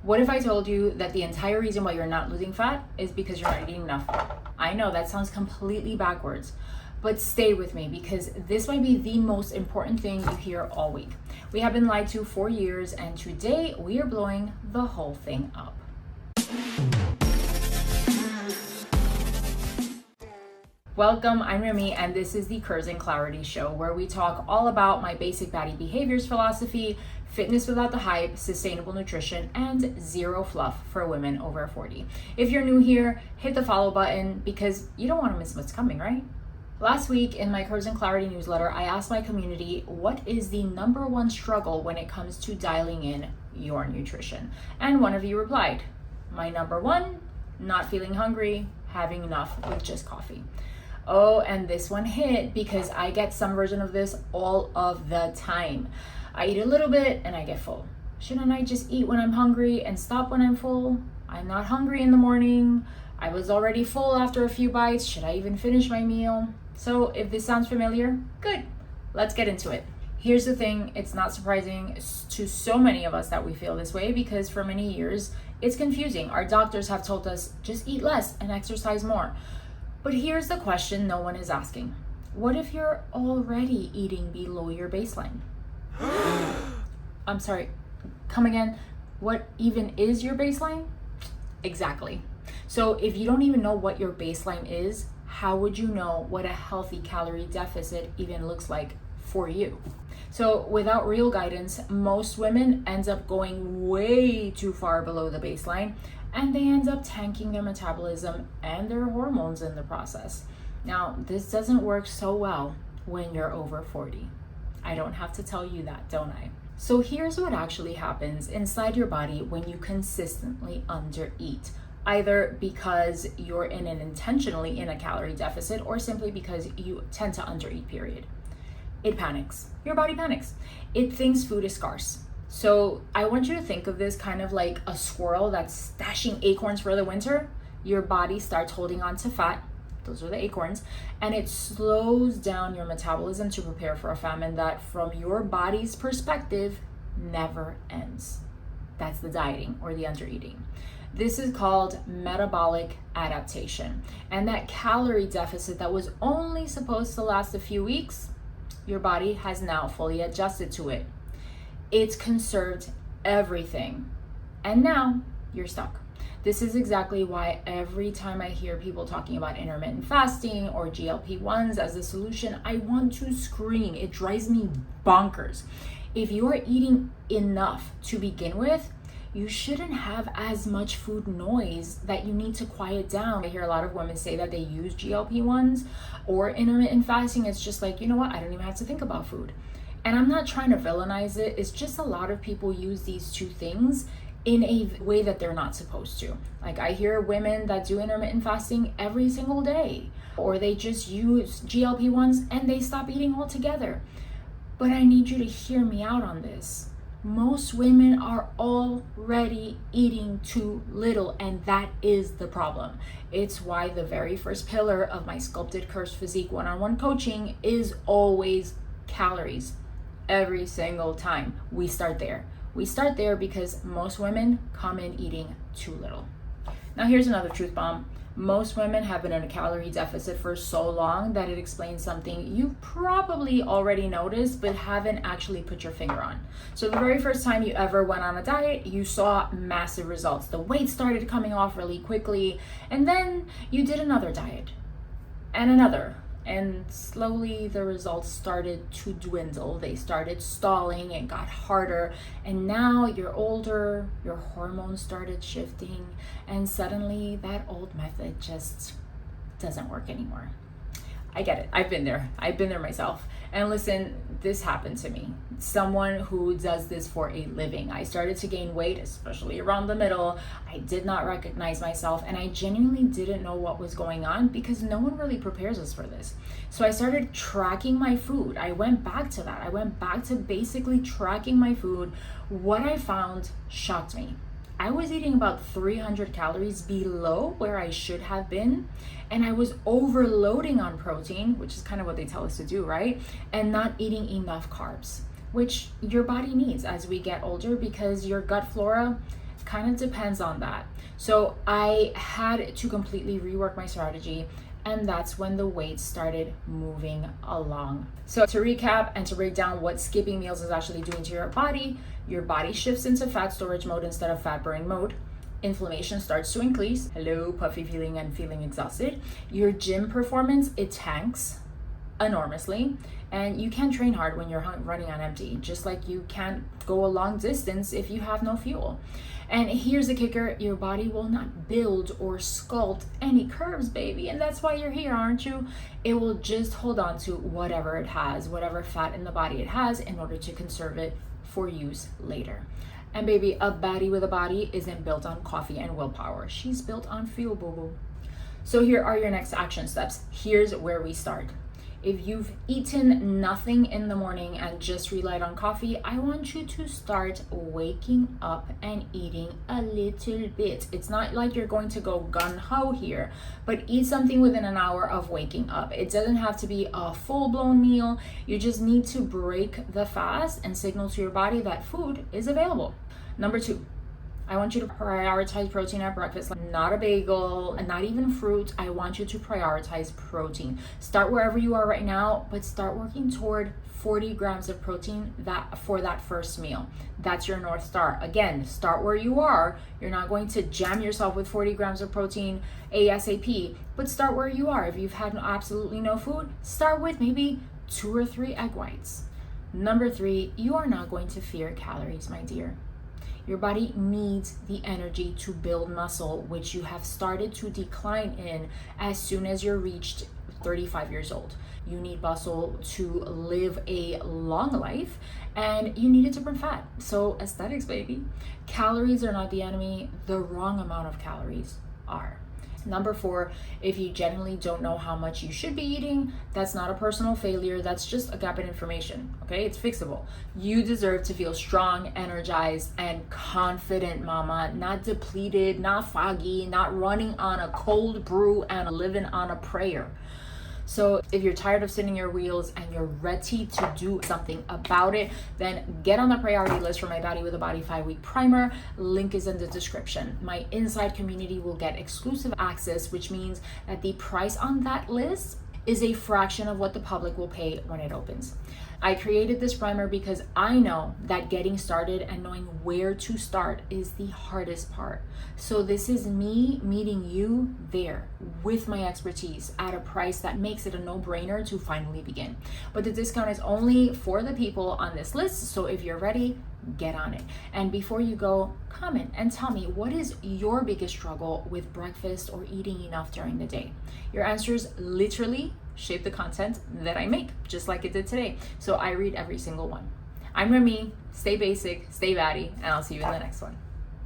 What if I told you that the entire reason why you're not losing fat is because you're not eating enough? I know that sounds completely backwards, but stay with me because this might be the most important thing you hear all week. We have been lied to for years, and today we are blowing the whole thing up. Welcome, I'm Remy, and this is the Curves and Clarity Show, where we talk all about my basic baddie behaviors philosophy, fitness without the hype, sustainable nutrition, and zero fluff for women over 40. If you're new here, hit the follow button because you don't want to miss what's coming, right? Last week in my Curves and Clarity newsletter, I asked my community, what is the number one struggle when it comes to dialing in your nutrition? And one of you replied, my number one, not feeling hungry, having enough with just coffee. Oh, and this one hit because I get some version of this all of the time. I eat a little bit and I get full. Shouldn't I just eat when I'm hungry and stop when I'm full? I'm not hungry in the morning. I was already full after a few bites. Should I even finish my meal? So if this sounds familiar, good. Let's get into it. Here's the thing, it's not surprising to so many of us that we feel this way because for many years, it's confusing. Our doctors have told us just eat less and exercise more. But here's the question no one is asking. What if you're already eating below your baseline? I'm sorry, come again. What even is your baseline? Exactly. So if you don't even know what your baseline is, how would you know what a healthy calorie deficit even looks like for you? So without real guidance, most women end up going way too far below the baseline, and they end up tanking their metabolism and their hormones in the process. Now, this doesn't work so well when you're over 40. I don't have to tell you that, don't I? So here's what actually happens inside your body when you consistently undereat, either because you're intentionally in a calorie deficit or simply because you tend to undereat, period. It panics. Your body panics. It thinks food is scarce. So I want you to think of this kind of like a squirrel that's stashing acorns for the winter. Your body starts holding on to fat, those are the acorns, and it slows down your metabolism to prepare for a famine that from your body's perspective never ends. That's the dieting or the undereating. This is called metabolic adaptation. And that calorie deficit that was only supposed to last a few weeks, your body has now fully adjusted to it. It's conserved everything. And now you're stuck. This is exactly why every time I hear people talking about intermittent fasting or GLP-1s as a solution, I want to scream. It drives me bonkers. If you are eating enough to begin with, you shouldn't have as much food noise that you need to quiet down. I hear a lot of women say that they use GLP-1s or intermittent fasting. It's just like, you know what? I don't even have to think about food. And I'm not trying to villainize it. It's just a lot of people use these two things in a way that they're not supposed to. Like I hear women that do intermittent fasting every single day, or they just use GLP-1s and they stop eating altogether. But I need you to hear me out on this. Most women are already eating too little, and that is the problem. It's why the very first pillar of my Sculpted Curves Physique one-on-one coaching is always calories. Every single time we start there. We start there because most women come in eating too little. Now here's another truth bomb. Most women have been in a calorie deficit for so long that it explains something you probably already noticed but haven't actually put your finger on. So the very first time you ever went on a diet, you saw massive results. The weight started coming off really quickly, and then you did another diet and another. And slowly the results started to dwindle. They started stalling, it got harder. And now you're older, your hormones started shifting, and suddenly that old method just doesn't work anymore. I get it. I've been there myself. And listen, this happened to me. Someone who does this for a living. I started to gain weight, especially around the middle. I did not recognize myself, and I genuinely didn't know what was going on because no one really prepares us for this. So I started tracking my food. I went back to that. I went back to basically tracking my food. What I found shocked me. I was eating about 300 calories below where I should have been, and I was overloading on protein, which is kind of what they tell us to do, right? And not eating enough carbs, which your body needs as we get older because your gut flora kind of depends on that. So I had to completely rework my strategy, and that's when the weight started moving along. So to recap and to break down what skipping meals is actually doing to your body shifts into fat storage mode instead of fat burning mode. Inflammation starts to increase. Hello, puffy feeling and feeling exhausted. Your gym performance, it tanks enormously, and you can't train hard when you're running on empty, just like you can't go a long distance if you have no fuel. And here's the kicker: your body will not build or sculpt any curves, baby, and that's why you're here, aren't you? It will just hold on to whatever it has, whatever fat in the body it has, in order to conserve it for use later. And baby, a baddie with a body isn't built on coffee and willpower. She's built on fuel, boo-boo. So here are your next action steps. Here's where we start. If you've eaten nothing in the morning and just relied on coffee, I want you to start waking up and eating a little bit. It's not like you're going to go gun-ho here, but eat something within an hour of waking up. It doesn't have to be a full-blown meal. You just need to break the fast and signal to your body that food is available. Number 2, I want you to prioritize protein at breakfast, not a bagel and not even fruit. I want you to prioritize protein. Start wherever you are right now, but start working toward 40 grams of protein for that first meal. That's your North Star. Again, start where you are. You're not going to jam yourself with 40 grams of protein ASAP, but start where you are. If you've had absolutely no food, start with maybe 2 or 3 egg whites. Number 3, you are not going to fear calories, my dear. Your body needs the energy to build muscle, which you have started to decline in as soon as you're reached 35 years old. You need muscle to live a long life, and you need it to burn fat. So aesthetics, baby. Calories are not the enemy. The wrong amount of calories are. Number 4, if you genuinely don't know how much you should be eating, that's not a personal failure. That's just a gap in information, okay? It's fixable. You deserve to feel strong, energized, and confident, mama. Not depleted, not foggy, not running on a cold brew and living on a prayer. So if you're tired of spinning your wheels and you're ready to do something about it, then get on the priority list for my Baddie with a Body 5-week primer. Link is in the description. My inside community will get exclusive access, which means that the price on that list is a fraction of what the public will pay when it opens. I created this primer because I know that getting started and knowing where to start is the hardest part. So this is me meeting you there with my expertise at a price that makes it a no-brainer to finally begin. But the discount is only for the people on this list, so if you're ready, get on it. And before you go, comment and tell me, what is your biggest struggle with breakfast or eating enough during the day? Your answers literally shape the content that I make, just like it did today. So I read every single one. I'm Remy. Stay basic, stay baddie, and I'll see you in the next one.